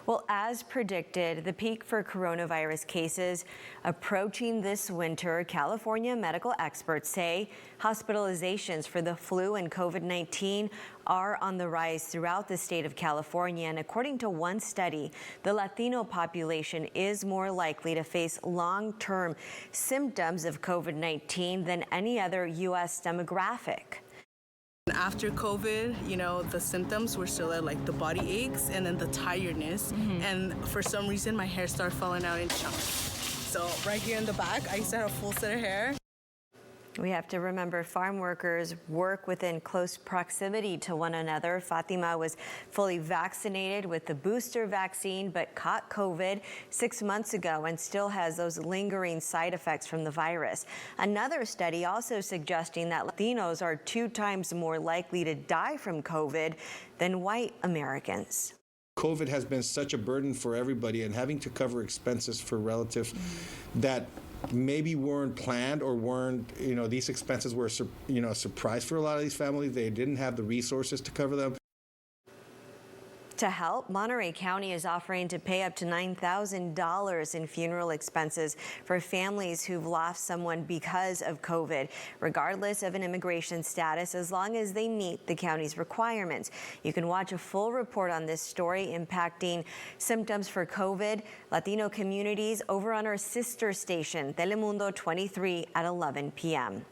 Well, as predicted, the peak for coronavirus cases approaching this winter. California medical experts say hospitalizations for the flu and COVID-19 are on the rise throughout the state of California. And according to one study, the Latino population is more likely to face long-term symptoms of COVID-19 than any other U.S. demographic. After COVID, the symptoms were still like the body aches and then the tiredness. And for some reason, my hair started falling out in chunks. So right here in the back, I used to have a full set of hair. We have to remember farm workers work within close proximity to one another. Fatima was fully vaccinated with the booster vaccine, but caught COVID 6 months ago and still has those lingering side effects from the virus. Another study also suggesting that Latinos are 2 times more likely to die from COVID than white Americans. COVID has been such a burden for everybody, and having to cover expenses for relatives that maybe weren't planned or weren't, these expenses were, a surprise for a lot of these families. They didn't have the resources to cover them. To help, Monterey County is offering to pay up to $9,000 in funeral expenses for families who've lost someone because of COVID, regardless of an immigration status, as long as they meet the county's requirements. You can watch a full report on this story impacting symptoms for COVID, Latino communities over on our sister station, Telemundo 23 at 11 p.m.